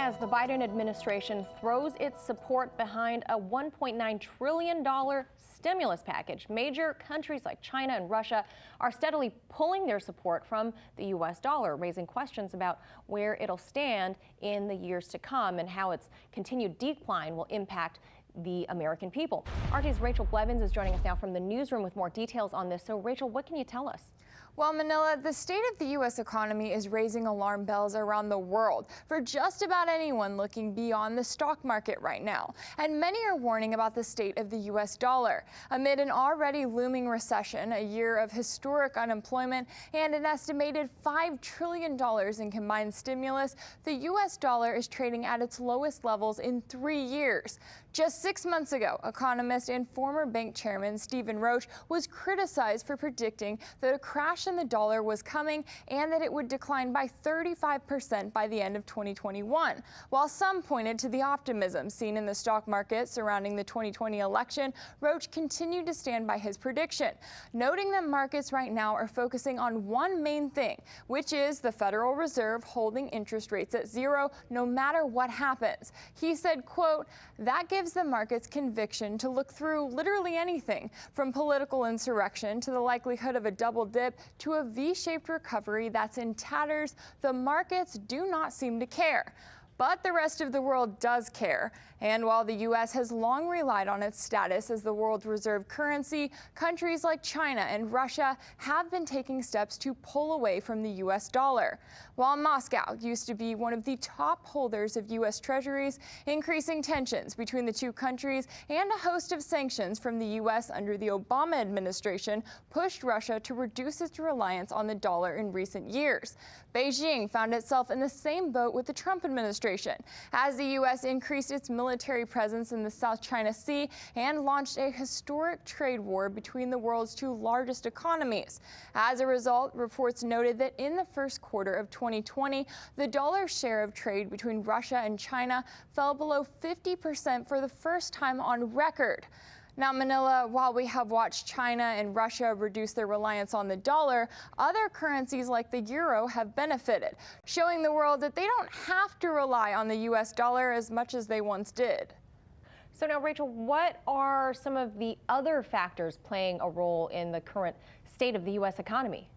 as the Biden administration throws its support behind a $1.9 trillion stimulus package. Major countries like China and Russia are steadily pulling their support from the U.S. dollar, raising questions about where it'll stand in the years to come and how its continued decline will impact the American people. RT's Rachel Blevins is joining us now from the newsroom with more details on this. So, Rachel, what can you tell us? Well, Manila, the state of the U.S. economy is raising alarm bells around the world for just about anyone looking beyond the stock market right now. And many are warning about the state of the U.S. dollar. Amid an already looming recession, a year of historic unemployment, and an estimated $5 trillion in combined stimulus, the U.S. dollar is trading at its lowest levels in 3 years. Just 6 months ago, economist and former bank chairman Stephen Roach was criticized for predicting that a crash in the dollar was coming and that it would decline by 35% by the end of 2021. While some pointed to the optimism seen in the stock market surrounding the 2020 election, Roach continued to stand by his prediction, noting that markets right now are focusing on one main thing, which is the Federal Reserve holding interest rates at zero no matter what happens. He said, quote, "That gives the market's conviction to look through literally anything, from political insurrection to the likelihood of a double dip to a V-shaped recovery that's in tatters. The markets do not seem to care." But the rest of the world does care. And while the U.S. has long relied on its status as the world reserve currency, countries like China and Russia have been taking steps to pull away from the U.S. dollar. While Moscow used to be one of the top holders of U.S. treasuries, increasing tensions between the two countries and a host of sanctions from the U.S. under the Obama administration pushed Russia to reduce its reliance on the dollar in recent years. Beijing found itself in the same boat with the Trump administration, as the U.S. increased its military presence in the South China Sea and launched a historic trade war between the world's two largest economies. As a result, reports noted that in the first quarter of 2020, the dollar's share of trade between Russia and China fell below 50% for the first time on record. Now, Manila, while we have watched China and Russia reduce their reliance on the dollar, other currencies like the euro have benefited, showing the world that they don't have to rely on the U.S. dollar as much as they once did. So now, Rachel, what are some of the other factors playing a role in the current state of the U.S. economy?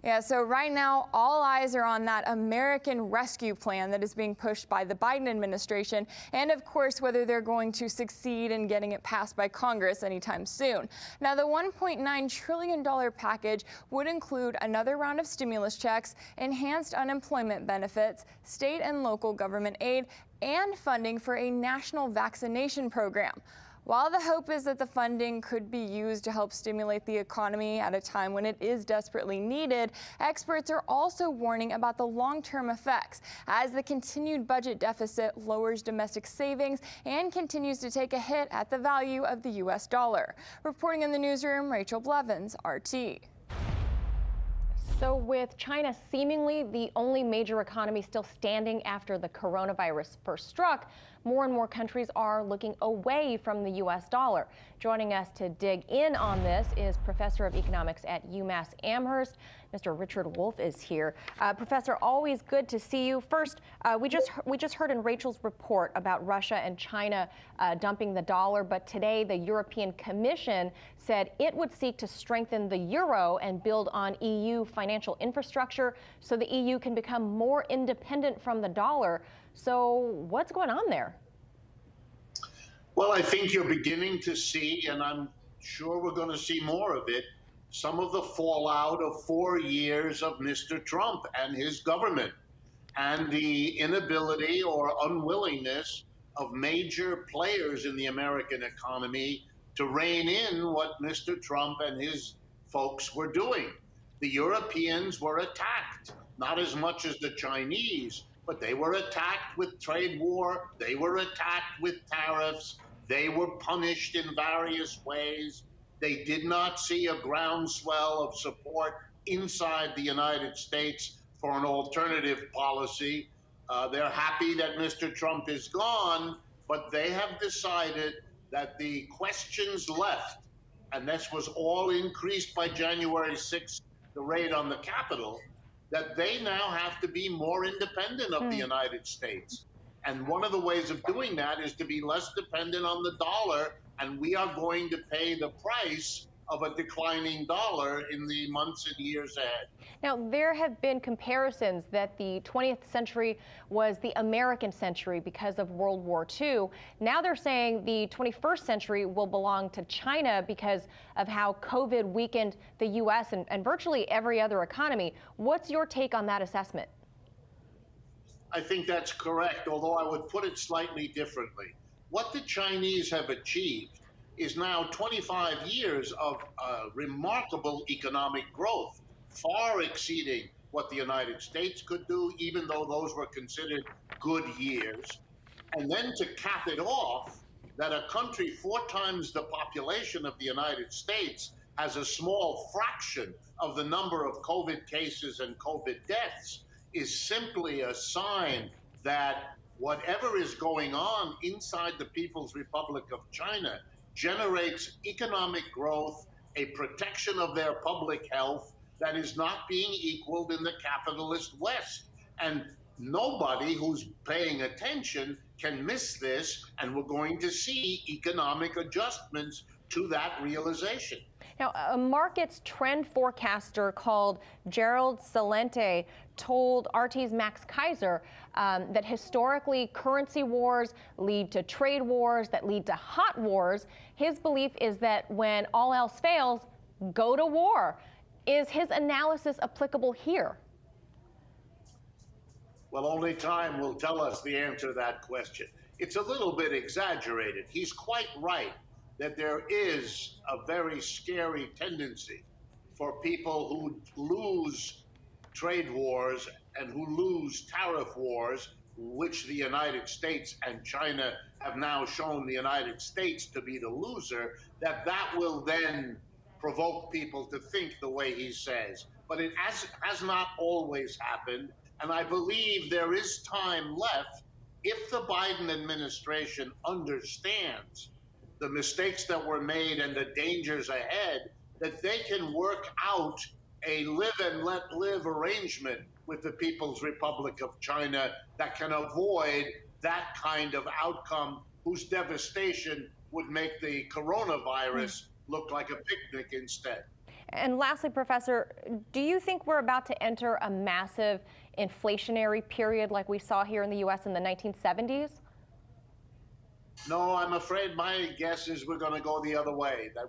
Yeah, so right now, all eyes are on that American Rescue Plan that is being pushed by the Biden administration, and of course, whether they're going to succeed in getting it passed by Congress anytime soon. Now, the $1.9 trillion package would include another round of stimulus checks, enhanced unemployment benefits, state and local government aid, and funding for a national vaccination program. While the hope is that the funding could be used to help stimulate the economy at a time when it is desperately needed, experts are also warning about the long-term effects as the continued budget deficit lowers domestic savings and continues to take a hit at the value of the U.S. dollar. Reporting in the newsroom, Rachel Blevins, RT. So with China seemingly the only major economy still standing after the coronavirus first struck, more and more countries are looking away from the U.S. dollar. Joining us to dig in on this is Professor of Economics at UMass Amherst, Mr. Richard Wolff is here. Professor, always good to see you. First, we just heard in Rachel's report about Russia and China dumping the dollar, but today the European Commission said it would seek to strengthen the euro and build on EU financial infrastructure so the EU can become more independent from the dollar. So what's going on there? Well, I think you're beginning to see, and I'm sure we're going to see more of it, some of the fallout of 4 years of Mr. Trump and his government, and the inability or unwillingness of major players in the American economy to rein in what Mr. Trump and his folks were doing. The Europeans were attacked, not as much as the Chinese, but they were attacked with trade war, they were attacked with tariffs, they were punished in various ways. They did not see a groundswell of support inside the United States for an alternative policy. They're happy that Mr. Trump is gone, but they have decided that the questions left, and this was all increased by January 6th, the raid on the Capitol, that they now have to be more independent of the United States. And one of the ways of doing that is to be less dependent on the dollar, and we are going to pay the price of a declining dollar in the months and years ahead. Now, there have been comparisons that the 20th century was the American century because of World War II. Now they're saying the 21st century will belong to China because of how COVID weakened the U.S. and virtually every other economy. What's your take on that assessment? I think that's correct, although I would put it slightly differently. What the Chinese have achieved is now 25 years of remarkable economic growth, far exceeding what the United States could do, even though those were considered good years. And then to cap it off, that a country 4 times the population of the United States has a small fraction of the number of COVID cases and COVID deaths is simply a sign that whatever is going on inside the People's Republic of China generates economic growth, a protection of their public health that is not being equaled in the capitalist West. And nobody who's paying attention can miss this, and we're going to see economic adjustments to that realization. Now, a markets trend forecaster called Gerald Celente told RT's Max Kaiser that historically currency wars lead to trade wars that lead to hot wars. His belief is that when all else fails, go to war. Is his analysis applicable here? Well, only time will tell us the answer to that question. It's a little bit exaggerated. He's quite right that there is a very scary tendency for people who lose trade wars and who lose tariff wars, which the United States and China have now shown the United States to be the loser, that will then provoke people to think the way he says. But it has not always happened, and I believe there is time left if the Biden administration understands the mistakes that were made and the dangers ahead, that they can work out a live and let live arrangement with the People's Republic of China that can avoid that kind of outcome whose devastation would make the coronavirus look like a picnic instead. And lastly, Professor, do you think we're about to enter a massive inflationary period like we saw here in the U.S. in the 1970s? No, I'm afraid my guess is we're going to go the other way, that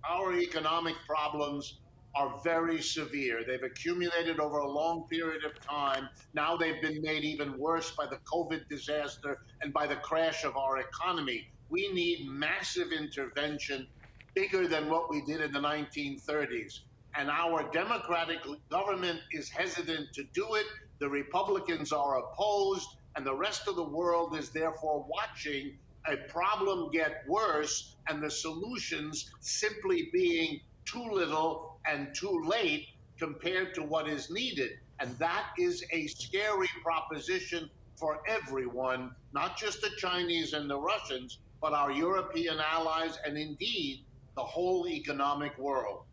our economic problems are very severe. They've accumulated over a long period of time. Now they've been made even worse by the COVID disaster and by the crash of our economy. We need massive intervention, bigger than what we did in the 1930s. And our Democratic government is hesitant to do it. The Republicans are opposed, and the rest of the world is therefore watching a problem get worse and the solutions simply being too little and too late compared to what is needed. And that is a scary proposition for everyone, not just the Chinese and the Russians, but our European allies and indeed the whole economic world.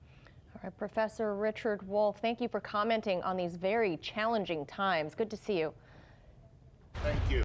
All right, Professor Richard Wolff, thank you for commenting on these very challenging times. Good to see you. Thank you.